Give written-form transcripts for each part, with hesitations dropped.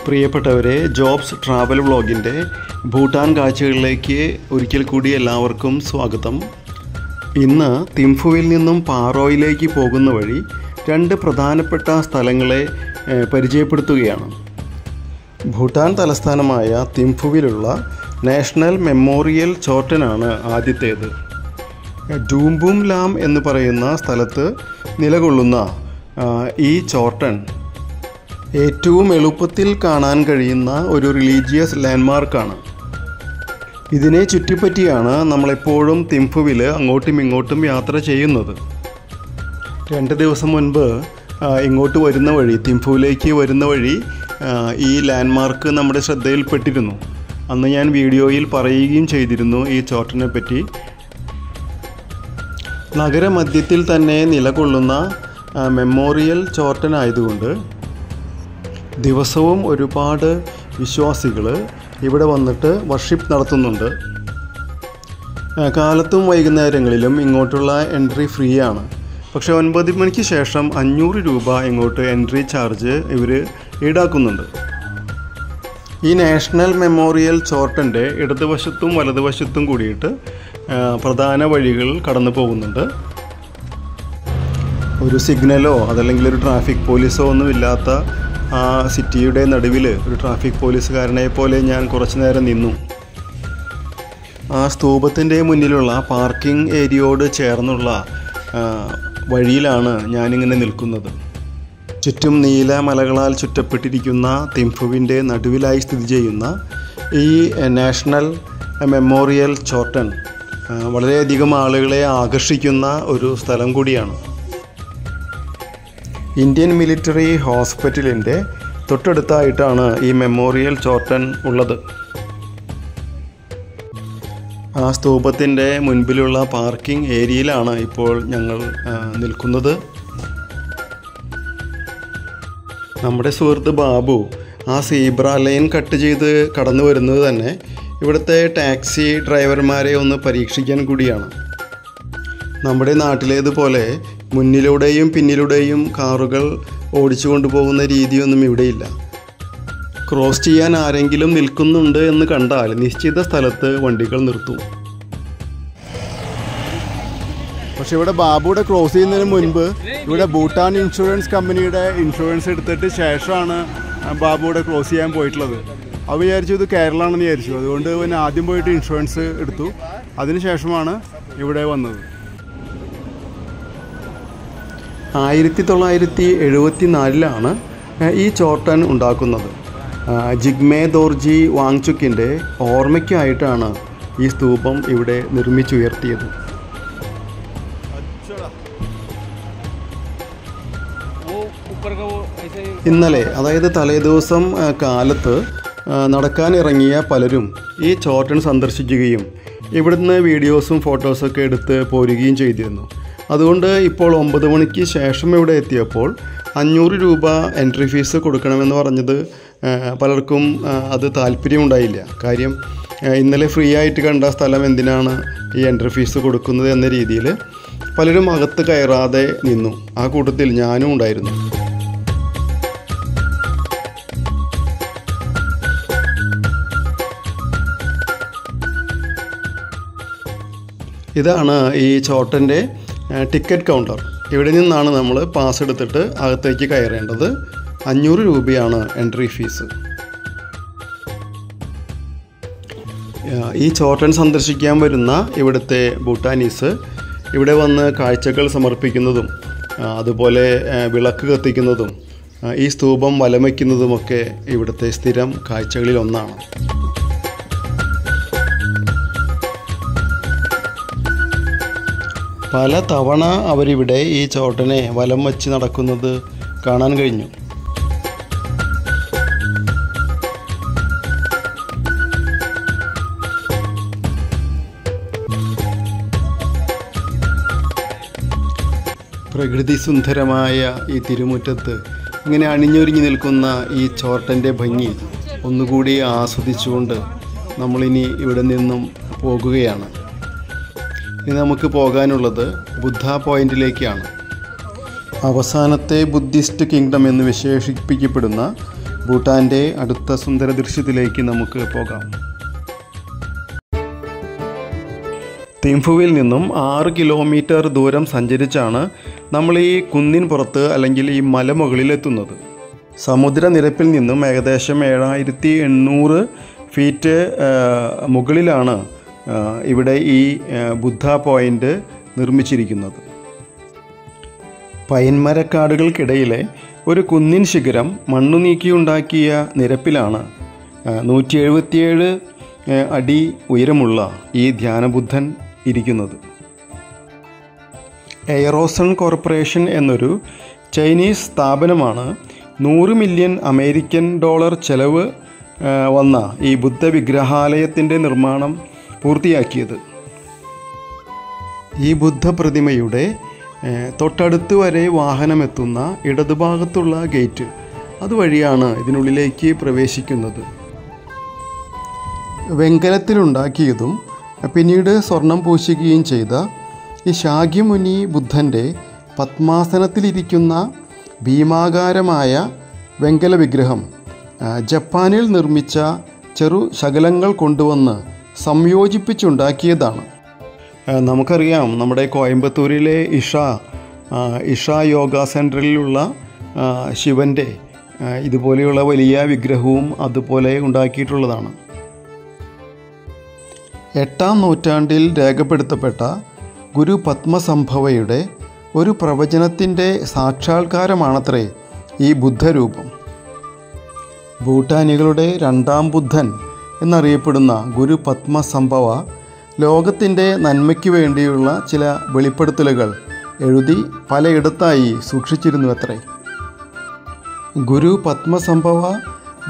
പ്രിയപ്പെട്ടവരെ, jobs travel വ്ളോഗിൻ്റെ Bhutan കാഴ്ചകളിലേക്ക് ഒരിക്കൽ കൂടി എല്ലാവർക്കും സ്വാഗതം. ഇന്ന് തിംഫുവിൽ നിന്നും പാറോയിലേക്ക് പോകുന്ന വഴി രണ്ട് പ്രധാനപ്പെട്ട സ്ഥലങ്ങളെ പരിചയപ്പെടുത്തുകയാണ്. ഭൂട്ടാൻ തലസ്ഥാനമായ തിംഫുവിലുള്ള നാഷണൽ മെമ്മോറിയൽ ചോർട്ടനാണ് ആദ്യത്തേത്. ഡൂംബും ലാം എന്ന് പറയുന്ന സ്ഥലത്ത് നിലകൊള്ളുന്ന ഈ ചോർട്ടൻ ഏറ്റവും എളുപ്പത്തിൽ കാണാൻ കഴിയുന്ന ഒരു റിലീജിയസ് ലാൻഡ്മാർക്കാണ്. ഇതിനെ ചുറ്റിപ്പറ്റിയാണ് നമ്മളെപ്പോഴും തിംഫുവിൽ അങ്ങോട്ടും ഇങ്ങോട്ടും യാത്ര ചെയ്യുന്നത്. 2 ദിവസം മുൻപ് ഇങ്ങോട്ട് വരുന്ന വഴി, തിംഫുവിലേക്ക് വരുന്ന വഴി ഈ ലാൻഡ്മാർക്ക് നമ്മുടെ ശ്രദ്ധയിൽപ്പെട്ടിരുന്നു. അന്ന് ഞാൻ വീഡിയോയിൽ പറയുകയും ചെയ്തിരുന്നു ഈ ചോർട്ടനെ പറ്റി. നഗരമധ്യത്തിൽ തന്നെ നിലകൊള്ളുന്ന മെമ്മോറിയൽ ചോർട്ടൻ ആയതുകൊണ്ട് ദിവസവും ഒരുപാട് വിശ്വാസികൾ ഇവിടെ വന്നിട്ട് വർഷിപ്പ് നടത്തുന്നുണ്ട്. കാലത്തും വൈകുന്നേരങ്ങളിലും ഇങ്ങോട്ടുള്ള എൻട്രി ഫ്രീ ആണ്. പക്ഷേ 9 മണിക്ക് ശേഷം 500 രൂപ ഇങ്ങോട്ട് എൻട്രി ചാർജ് ഇവർ ഈടാക്കുന്നുണ്ട്. ഈ നാഷണൽ മെമ്മോറിയൽ ചോർട്ടൻ്റെ ഇടതുവശത്തും വലതുവശത്തും കൂടിയിട്ട് പ്രധാന വഴികൾ കടന്നു പോകുന്നുണ്ട്. ഒരു സിഗ്നലോ അതല്ലെങ്കിൽ ഒരു ട്രാഫിക് പോലീസോ ഒന്നുമില്ലാത്ത ആ സിറ്റിയുടെ നടുവിൽ ഒരു ട്രാഫിക് പോലീസുകാരനെ പോലെ ഞാൻ കുറച്ചു നേരം നിന്നു. ആ സ്തൂപത്തിൻ്റെ മുന്നിലുള്ള പാർക്കിംഗ് ഏരിയയോട് ചേർന്നുള്ള വഴിയിലാണ് ഞാനിങ്ങനെ നിൽക്കുന്നത്. ചുറ്റും നീല മലകളാൽ ചുറ്റപ്പെട്ടിരിക്കുന്ന തിംഫുവിൻ്റെ നടുവിലായി സ്ഥിതി ചെയ്യുന്ന ഈ നാഷണൽ മെമ്മോറിയൽ ചോർട്ടൻ വളരെയധികം ആളുകളെ ആകർഷിക്കുന്ന ഒരു സ്ഥലം കൂടിയാണ്. ഇന്ത്യൻ മിലിറ്ററി ഹോസ്പിറ്റലിൻ്റെ തൊട്ടടുത്തായിട്ടാണ് ഈ മെമ്മോറിയൽ ചോർട്ടൻ ഉള്ളത്. ആ സ്തൂപത്തിൻ്റെ മുൻപിലുള്ള പാർക്കിംഗ് ഏരിയയിലാണ് ഇപ്പോൾ ഞങ്ങൾ നിൽക്കുന്നത്. നമ്മുടെ സുഹൃത്ത് ബാബു ആ സീബ്ര ലൈൻ കട്ട് ചെയ്ത് കടന്നു വരുന്നത് തന്നെ ഇവിടുത്തെ ടാക്സി ഡ്രൈവർമാരെ ഒന്ന് പരീക്ഷിക്കാൻ കൂടിയാണ്. നമ്മുടെ നാട്ടിലേതുപോലെ മുന്നിലൂടെയും പിന്നിലൂടെയും കാറുകൾ ഓടിച്ചു കൊണ്ടുപോകുന്ന രീതിയൊന്നും ഇവിടെയില്ല. ക്രോസ് ചെയ്യാൻ ആരെങ്കിലും നിൽക്കുന്നുണ്ട് എന്ന് കണ്ടാൽ നിശ്ചിത സ്ഥലത്ത് വണ്ടികൾ നിർത്തും. പക്ഷെ ഇവിടെ ബാബുവിടെ ക്രോസ് ചെയ്യുന്നതിന് മുൻപ് ഇവിടെ ഭൂട്ടാൻ ഇൻഷുറൻസ് കമ്പനിയുടെ ഇൻഷുറൻസ് എടുത്തിട്ട് ശേഷമാണ് ബാബുവിടെ ക്രോസ് ചെയ്യാൻ പോയിട്ടുള്ളത്. അവ വിചാരിച്ചു ഇത് കേരളമാണെന്ന് വിചാരിച്ചു. അതുകൊണ്ട് പിന്നെ ആദ്യം പോയിട്ട് ഇൻഷുറൻസ് എടുത്തു, അതിനുശേഷമാണ് ഇവിടെ വന്നത്. 1974 ഈ ചോർട്ടൻ ഉണ്ടാക്കുന്നത്. ജിഗ്മേ ദോർജി വാങ്ചുക്കിൻ്റെ ഓർമ്മയ്ക്കായിട്ടാണ് ഈ സ്തൂപം ഇവിടെ നിർമ്മിച്ചുയർത്തിയത്. ഇന്നലെ, അതായത് തലേദിവസം കാലത്ത് നടക്കാനിറങ്ങിയ പലരും ഈ ചോർട്ടൻ സന്ദർശിക്കുകയും ഇവിടുന്ന് വീഡിയോസും ഫോട്ടോസൊക്കെ എടുത്ത് പോരുകയും ചെയ്തിരുന്നു. അതുകൊണ്ട് ഇപ്പോൾ 9 മണിക്ക് ശേഷം ഇവിടെ എത്തിയപ്പോൾ 500 രൂപ എൻട്രി ഫീസ് കൊടുക്കണമെന്ന് പറഞ്ഞത് പലർക്കും അത് താല്പര്യമുണ്ടായില്ല. കാര്യം ഇന്നലെ ഫ്രീ ആയിട്ട് കണ്ട സ്ഥലം എന്തിനാണ് ഈ എൻട്രി ഫീസ് കൊടുക്കുന്നത് എന്ന രീതിയിൽ പലരും അകത്ത് കയറാതെ നിന്നു. ആ കൂട്ടത്തിൽ ഞാനും ഉണ്ടായിരുന്നു. ഇതാണ് ഈ ചോർട്ടൻ്റെ ടിക്കറ്റ് കൗണ്ടർ. ഇവിടെ നിന്നാണ് നമ്മൾ പാസ് എടുത്തിട്ട് അകത്തേക്ക് കയറേണ്ടത്. 500 രൂപയാണ് എൻട്രി ഫീസ്. ഈ ചോർട്ടൻ സന്ദർശിക്കാൻ വരുന്ന ഇവിടുത്തെ ഭൂട്ടാനീസ് ഇവിടെ വന്ന് കാഴ്ചകൾ സമർപ്പിക്കുന്നതും അതുപോലെ വിളക്ക് കത്തിക്കുന്നതും ഈ സ്തൂപം വലം വയ്ക്കുന്നതുമൊക്കെ ഇവിടുത്തെ സ്ഥിരം കാഴ്ചകളിലൊന്നാണ്. പല തവണ അവരിവിടെ ഈ ചോർട്ടനെ വലം വച്ച് നടക്കുന്നത് കാണാൻ കഴിഞ്ഞു. പ്രകൃതി സുന്ദരമായ ഈ തിരുമുറ്റത്ത് ഇങ്ങനെ അണിഞ്ഞൊരുങ്ങി നിൽക്കുന്ന ഈ ചോർട്ടൻ്റെ ഭംഗി ഒന്നുകൂടി ആസ്വദിച്ചുകൊണ്ട് നമ്മളിനി ഇവിടെ നിന്നും പോകുകയാണ്. ഇനി നമുക്ക് പോകാനുള്ളത് ബുദ്ധ പോയിന്റിലേക്കാണ്. അവസാനത്തെ ബുദ്ധിസ്റ്റ് കിങ്ഡം എന്ന് വിശേഷിപ്പിക്കപ്പെടുന്ന ഭൂട്ടാൻ്റെ അടുത്ത സുന്ദര ദൃശ്യത്തിലേക്ക് നമുക്ക് പോകാം. തിംഫുവിൽ നിന്നും 6 കിലോമീറ്റർ ദൂരം സഞ്ചരിച്ചാണ് നമ്മൾ ഈ കുന്നിൻ പുറത്ത് അല്ലെങ്കിൽ ഈ മലമുകളിലെത്തുന്നത്. സമുദ്രനിരപ്പിൽ നിന്നും ഏകദേശം 7800 ഫീറ്റ് മുകളിലാണ് ഇവിടെ ഈ ബുദ്ധ പോയിൻ്റ് നിർമ്മിച്ചിരിക്കുന്നത്. പൈൻമരക്കാടുകൾക്കിടയിലെ ഒരു കുന്നിൻ ശിഖരം മണ്ണു നീക്കിയുണ്ടാക്കിയ നിരപ്പിലാണ് 177 അടി ഉയരമുള്ള ഈ ധ്യാനബുദ്ധൻ ഇരിക്കുന്നത്. എയറോസൺ കോർപ്പറേഷൻ എന്നൊരു ചൈനീസ് സ്ഥാപനമാണ് 100 മില്യൺ അമേരിക്കൻ ഡോളർ ചെലവ് വന്ന ഈ ബുദ്ധവിഗ്രഹാലയത്തിൻ്റെ നിർമ്മാണം പൂർത്തിയാക്കിയത്. ഈ ബുദ്ധപ്രതിമയുടെ തൊട്ടടുത്ത് വരെ വാഹനമെത്തുന്ന ഇടതുഭാഗത്തുള്ള ഗേറ്റ് അതുവഴിയാണ് ഇതിനുള്ളിലേക്ക് പ്രവേശിക്കുന്നത്. വെങ്കലത്തിലുണ്ടാക്കിയതും പിന്നീട് സ്വർണം പൂശുകയും ചെയ്ത ഈ ശാക്യമുനി ബുദ്ധൻ്റെ പത്മാസനത്തിലിരിക്കുന്ന ഭീമാകാരമായ വെങ്കല വിഗ്രഹം ജപ്പാനിൽ നിർമ്മിച്ച ചെറു ശകലങ്ങൾ കൊണ്ടുവന്ന് സംയോജിപ്പിച്ചുണ്ടാക്കിയതാണ്. നമുക്കറിയാം, നമ്മുടെ കോയമ്പത്തൂരിലെ ഇഷ യോഗ സെൻറ്ററിലുള്ള ശിവൻ്റെ ഇതുപോലെയുള്ള വലിയ വിഗ്രഹവും അതുപോലെ ഉണ്ടാക്കിയിട്ടുള്ളതാണ്. 8-ാം നൂറ്റാണ്ടിൽ രേഖപ്പെടുത്തപ്പെട്ട ഗുരു പത്മസംഭവയുടെ ഒരു പ്രവചനത്തിൻ്റെ സാക്ഷാത്കാരമാണത്രേ ഈ ബുദ്ധരൂപം. ഭൂട്ടാനികളുടെ 2ാം ബുദ്ധൻ എന്നറിയപ്പെടുന്ന ഗുരു പത്മസംഭവ ലോകത്തിൻ്റെ നന്മയ്ക്ക് വേണ്ടിയുള്ള ചില വെളിപ്പെടുത്തലുകൾ എഴുതി പലയിടത്തായി സൂക്ഷിച്ചിരുന്നുവത്രേ. ഗുരു പത്മസംഭവ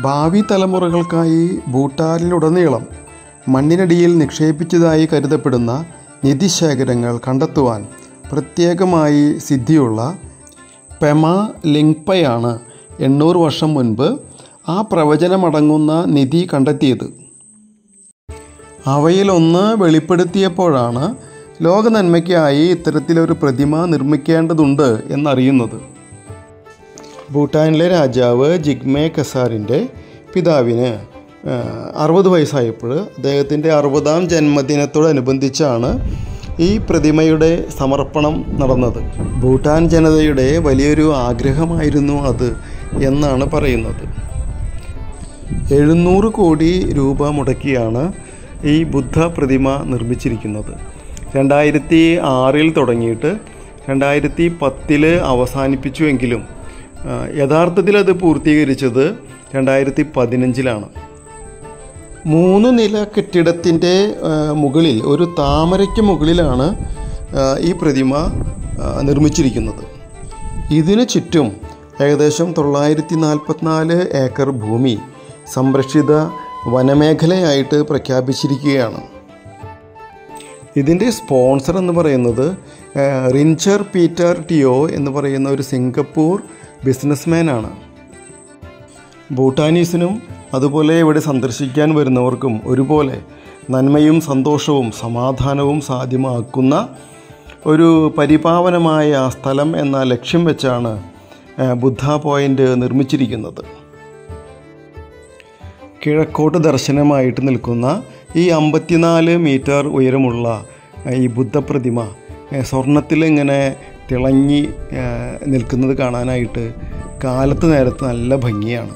ഭാവി തലമുറകൾക്കായി ഭൂട്ടാനിലുടനീളം മണ്ണിനടിയിൽ നിക്ഷേപിച്ചതായി കരുതപ്പെടുന്ന നിധിശേഖരങ്ങൾ കണ്ടെത്തുവാൻ പ്രത്യേകമായി സിദ്ധിയുള്ള പെമ ലിങ്പയാണ് 800 വർഷം മുൻപ് ആ പ്രവചനമടങ്ങുന്ന നിധി കണ്ടെത്തിയത്. അവയിലൊന്ന് വെളിപ്പെടുത്തിയപ്പോഴാണ് ലോക നന്മയ്ക്കായി ഇത്തരത്തിലൊരു പ്രതിമ നിർമ്മിക്കേണ്ടതുണ്ട് എന്നറിയുന്നത്. ഭൂട്ടാനിലെ രാജാവ് ജിഗ്മേ ഖസാറിൻ്റെ പിതാവിന് 60 വയസ്സായപ്പോൾ അദ്ദേഹത്തിൻ്റെ 60ാം ജന്മദിനത്തോടനുബന്ധിച്ചാണ് ഈ പ്രതിമയുടെ സമർപ്പണം നടന്നത്. ഭൂട്ടാൻ ജനതയുടെ വലിയൊരു ആഗ്രഹമായിരുന്നു അത് എന്നാണ് പറയുന്നത്. 700 കോടി രൂപ മുടക്കിയാണ് ഈ ബുദ്ധ പ്രതിമ നിർമ്മിച്ചിരിക്കുന്നത്. 2006 തുടങ്ങിയിട്ട് 2010 അവസാനിപ്പിച്ചുവെങ്കിലും യഥാർത്ഥത്തിൽ അത് പൂർത്തീകരിച്ചത് 2015 3 നില കെട്ടിടത്തിൻ്റെ മുകളിൽ ഒരു താമരയ്ക്ക് മുകളിലാണ് ഈ പ്രതിമ നിർമ്മിച്ചിരിക്കുന്നത്. ഇതിനു ചുറ്റും ഏകദേശം 944 ഏക്കർ ഭൂമി സംരക്ഷിത വനമേഖലയായിട്ട് പ്രഖ്യാപിച്ചിരിക്കുകയാണ്. ഇതിൻ്റെ സ്പോൺസർ എന്ന് പറയുന്നത് റിൻചർ പീറ്റർ ടിയോ എന്ന് പറയുന്ന ഒരു സിംഗപ്പൂർ ബിസിനസ്മാനാണ്. ഭൂട്ടാനീസിനും അതുപോലെ ഇവിടെ സന്ദർശിക്കാൻ വരുന്നവർക്കും ഒരുപോലെ നന്മയും സന്തോഷവും സമാധാനവും സാധ്യമാക്കുന്ന ഒരു പരിപാവനമായ സ്ഥലം എന്ന ലക്ഷ്യം വെച്ചാണ് ബുദ്ധ പോയിൻ്റ് നിർമ്മിച്ചിരിക്കുന്നത്. കിഴക്കോട്ട് ദർശനമായിട്ട് നിൽക്കുന്ന ഈ 54 മീറ്റർ ഉയരമുള്ള ഈ ബുദ്ധപ്രതിമ സ്വർണത്തിൽ ഇങ്ങനെ തിളങ്ങി നിൽക്കുന്നത് കാണാനായിട്ട് കാലത്ത് നേരത്ത് നല്ല ഭംഗിയാണ്.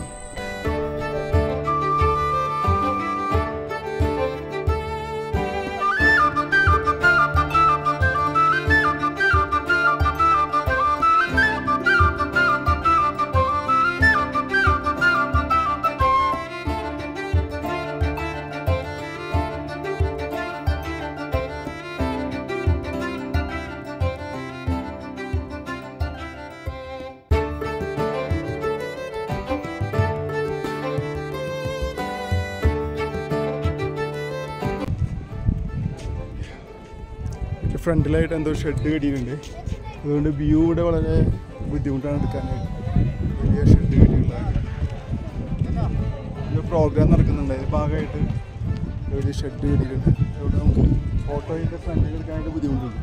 ഫ്രണ്ടിലായിട്ട് എന്തോ ഷെഡ് കെട്ടിയിട്ടുണ്ട്. അതുകൊണ്ട് വ്യൂ ഇവിടെ വളരെ ബുദ്ധിമുട്ടാണ് എടുക്കാനായിട്ട്. വലിയ ഷെഡ് കെട്ടിയിട്ടുള്ളതാണ്. ഒരു പ്രോഗ്രാം നടക്കുന്നുണ്ട്, അതിന് ഭാഗമായിട്ട് വലിയ ഷെഡ് കെട്ടിയിട്ടുണ്ട്. അതുകൊണ്ട് നമുക്ക് ഫോട്ടോയിൻ്റെ ഫ്രണ്ടിൽ എടുക്കാനായിട്ട് ബുദ്ധിമുട്ടുണ്ട്.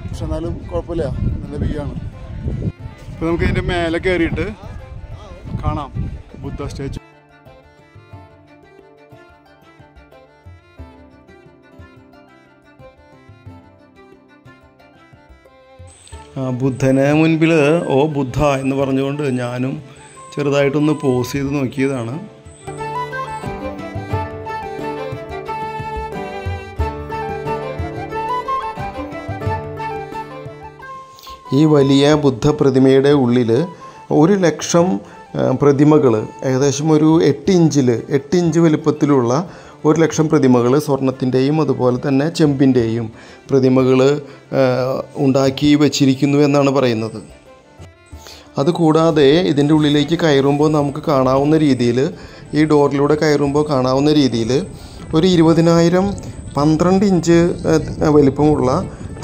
പക്ഷെ എന്നാലും കുഴപ്പമില്ല, നല്ല വ്യൂ ആണ്. ഇപ്പോൾ നമുക്ക് ഇതിൻ്റെ മേലെ കയറിയിട്ട് കാണാം ബുദ്ധ സ്റ്റാച്ചു. ബുദ്ധന് മുൻപിൽ ഓ ബുദ്ധ എന്ന് പറഞ്ഞുകൊണ്ട് ഞാനും ചെറുതായിട്ടൊന്ന് പോസ് ചെയ്ത് നോക്കിയതാണ്. ഈ വലിയ ബുദ്ധ പ്രതിമയുടെ ഉള്ളിൽ 1,00,000 പ്രതിമകൾ, ഏകദേശം ഒരു 8 ഇഞ്ച് വലിപ്പത്തിലുള്ള 1,00,000 പ്രതിമകൾ, സ്വർണത്തിൻ്റെയും അതുപോലെ തന്നെ ചെമ്പിൻ്റെയും പ്രതിമകൾ ഉണ്ടാക്കി വച്ചിരിക്കുന്നു എന്നാണ് പറയുന്നത്. അതുകൂടാതെ ഇതിൻ്റെ ഉള്ളിലേക്ക് കയറുമ്പോൾ നമുക്ക് കാണാവുന്ന രീതിയിൽ, ഈ ഡോറിലൂടെ കയറുമ്പോൾ കാണാവുന്ന രീതിയിൽ ഒരു 20,000 12 ഇഞ്ച് വലിപ്പമുള്ള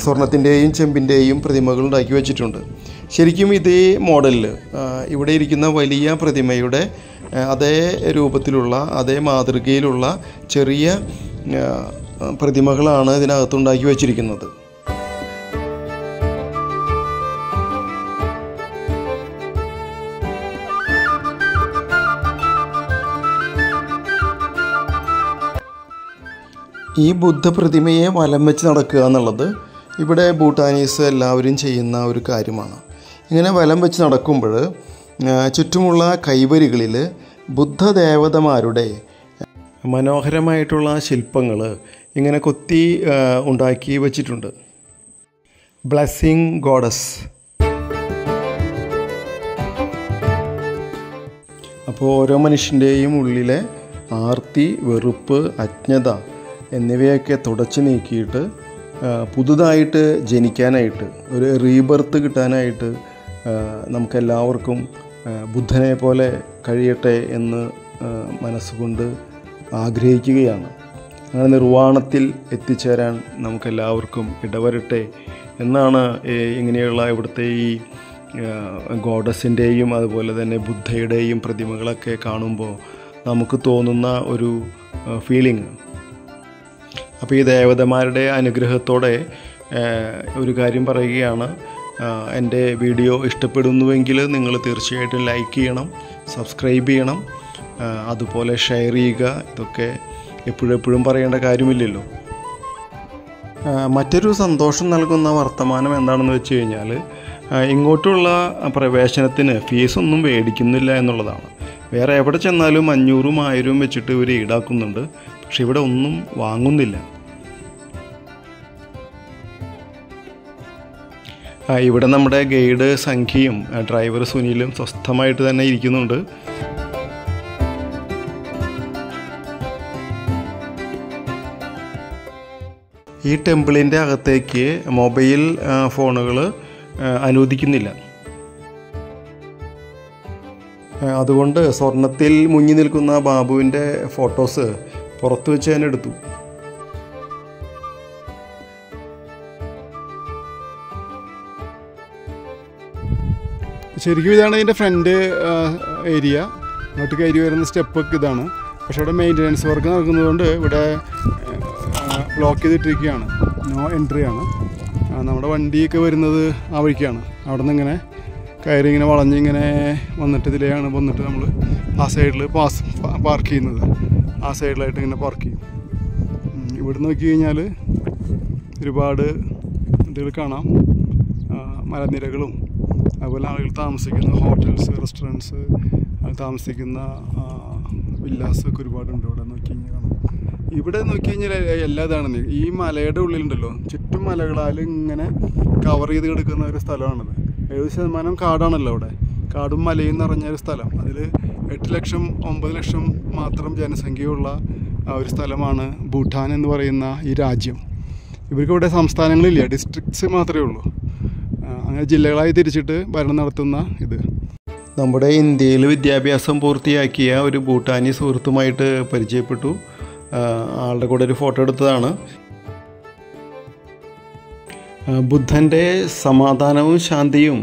സ്വർണത്തിൻ്റെയും ചെമ്പിൻ്റെയും പ്രതിമകൾ ഉണ്ടാക്കി വച്ചിട്ടുണ്ട്. ശരിക്കും ഇതേ മോഡലിൽ ഇവിടെ ഇരിക്കുന്ന വലിയ പ്രതിമയുടെ അതേ രൂപത്തിലുള്ള, അതേ മാതൃകയിലുള്ള ചെറിയ പ്രതിമകളാണ് ഇതിനകത്തുണ്ടാക്കി വച്ചിരിക്കുന്നത്. ഈ ബുദ്ധ പ്രതിമയെ വലം വെച്ച് നടക്കുക എന്നുള്ളത് ഇവിടെ ഭൂട്ടാനീസ് എല്ലാവരും ചെയ്യുന്ന ഒരു കാര്യമാണ്. ഇങ്ങനെ വലം വെച്ച് നടക്കുമ്പോൾ ചുറ്റുമുള്ള കൈവരികളിൽ ബുദ്ധദേവതമാരുടെ മനോഹരമായിട്ടുള്ള ശില്പങ്ങൾ ഇങ്ങനെ കൊത്തി ഉണ്ടാക്കി വച്ചിട്ടുണ്ട്. Blessing goddess. അപ്പോൾ ഓരോ മനുഷ്യൻ്റെയും ഉള്ളിലെ ആർത്തി, വെറുപ്പ്, അജ്ഞത എന്നിവയൊക്കെ തുടച്ചു നീക്കിയിട്ട് പുതുതായിട്ട് ജനിക്കാനായിട്ട്, ഒരു റീബർത്ത് കിട്ടാനായിട്ട് നമുക്കെല്ലാവർക്കും ബുദ്ധനെ പോലെ കഴിയട്ടെ എന്ന് മനസ്സുകൊണ്ട് ആഗ്രഹിക്കുകയാണ്. അങ്ങനെ നിർവ്വാണത്തിൽ എത്തിച്ചേരാൻ നമുക്കെല്ലാവർക്കും ഇടവരട്ടെ എന്നാണ് ഇങ്ങനെയുള്ള ഇവിടുത്തെ ഈ ഗോഡസിൻ്റെയും അതുപോലെ തന്നെ ബുദ്ധയുടെയും പ്രതിമകളൊക്കെ കാണുമ്പോൾ നമുക്ക് തോന്നുന്ന ഒരു ഫീലിംഗ്. അപ്പോൾ ഈ ദേവതമാരുടെ അനുഗ്രഹത്തോടെ ഒരു കാര്യം പറയുകയാണ്. എൻ്റെ വീഡിയോ ഇഷ്ടപ്പെടുന്നുവെങ്കിൽ നിങ്ങൾ തീർച്ചയായിട്ടും ലൈക്ക് ചെയ്യണം, സബ്സ്ക്രൈബ് ചെയ്യണം, അതുപോലെ ഷെയർ ചെയ്യുക. ഇതൊക്കെ എപ്പോഴെപ്പോഴും പറയേണ്ട കാര്യമില്ലല്ലോ. മറ്റൊരു സന്തോഷം നൽകുന്ന വർത്തമാനം എന്താണെന്ന് വെച്ച് കഴിഞ്ഞാൽ, ഇങ്ങോട്ടുള്ള പ്രവേശനത്തിന് ഫീസൊന്നും മേടിക്കുന്നില്ല എന്നുള്ളതാണ്. വേറെ എവിടെ ചെന്നാലും 500, 1000 വെച്ചിട്ട് ഇവർ ഈടാക്കുന്നുണ്ട്. പക്ഷെ ഇവിടെ ഒന്നും വാങ്ങുന്നില്ല. ഇവിടെ നമ്മുടെ ഗൈഡ് സംഖ്യയും ഡ്രൈവർ സുനിലും സ്വസ്ഥമായിട്ട് തന്നെ ഇരിക്കുന്നുണ്ട്. ഈ ടെമ്പിളിൻ്റെ അകത്തേക്ക് മൊബൈൽ ഫോണുകൾ അനുവദിക്കുന്നില്ല. അതുകൊണ്ട് സ്വർണത്തിൽ മുങ്ങി നിൽക്കുന്ന ബാബുവിൻ്റെ ഫോട്ടോസ് പുറത്ത് വെച്ച് തന്നെ എടുത്തു. ശരിക്കും ഇതാണ് ഇതിൻ്റെ ഫ്രണ്ട് ഏരിയ. ഇങ്ങോട്ട് കയറി വരുന്ന സ്റ്റെപ്പൊക്കെ ഇതാണ്. പക്ഷേ ഇവിടെ മെയിൻ്റനൻസ് വർക്ക് നടക്കുന്നതുകൊണ്ട് ഇവിടെ ബ്ലോക്ക് ചെയ്തിട്ടിരിക്കുകയാണ്. നോ എൻട്രി ആണ്. നമ്മുടെ വണ്ടിയൊക്കെ വരുന്നത് ആ വഴിക്കാണ്. അവിടെ നിന്ന് ഇങ്ങനെ കയറി ഇങ്ങനെ വളഞ്ഞിങ്ങനെ വന്നിട്ട് ഇതിലെയാണ് വന്നിട്ട് നമ്മൾ ആ സൈഡിൽ പാർക്ക് ചെയ്യുന്നത്. ആ സൈഡിലായിട്ട് ഇങ്ങനെ പാർക്ക് ചെയ്യും. ഇവിടെ നോക്കി കഴിഞ്ഞാൽ ഒരുപാട് ഇതുകൾ കാണാം. മലനിരകളും അതുപോലെ ആളുകൾ താമസിക്കുന്ന ഹോട്ടൽസ്, റെസ്റ്റോറൻറ്റ്സ്, താമസിക്കുന്ന വില്ലാസൊക്കെ ഒരുപാടുണ്ട്. ഇവിടെ നോക്കി കഴിഞ്ഞാൽ കാണാം. ഇവിടെ നോക്കി കഴിഞ്ഞാൽ എല്ലാ ഇതാണ്. ഈ മലയുടെ ഉള്ളിലുണ്ടല്ലോ, ചുറ്റും മലകളാൽ ഇങ്ങനെ കവർ ചെയ്ത് കിടക്കുന്ന ഒരു സ്ഥലമാണത്. 70% കാടാണല്ലോ അവിടെ. കാടും മലയും നിറഞ്ഞൊരു സ്ഥലം. അതിൽ 8 ലക്ഷം 9 ലക്ഷം മാത്രം ജനസംഖ്യയുള്ള ഒരു സ്ഥലമാണ് ഭൂട്ടാൻ എന്ന് പറയുന്ന ഈ രാജ്യം. ഇവർക്ക് ഇവിടെ സംസ്ഥാനങ്ങളില്ല, ഡിസ്ട്രിക്ട്സ് മാത്രമേ ഉള്ളൂ. അങ്ങനെ ജില്ലകളായി തിരിച്ചിട്ട് ഭരണം നടത്തുന്ന ഇത്. നമ്മുടെ ഇന്ത്യയിൽ വിദ്യാഭ്യാസം പൂർത്തിയാക്കിയ ഒരു ഭൂട്ടാനി സുഹൃത്തുമായിട്ട് പരിചയപ്പെട്ടു. ആളുടെ കൂടെ ഒരു ഫോട്ടോ എടുത്തതാണ്. ബുദ്ധൻ്റെ സമാധാനവും ശാന്തിയും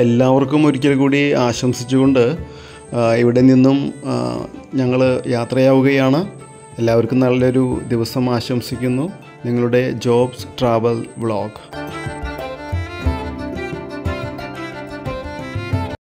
എല്ലാവർക്കും ഒരിക്കൽ കൂടി ആശംസിച്ചുകൊണ്ട് ഇവിടെ നിന്നും ഞങ്ങൾ യാത്രയാവുകയാണ്. എല്ലാവർക്കും നല്ലൊരു ദിവസം ആശംസിക്കുന്നു. നിങ്ങളുടെ ജോബ്സ് ട്രാവൽ വ്ളോഗ്.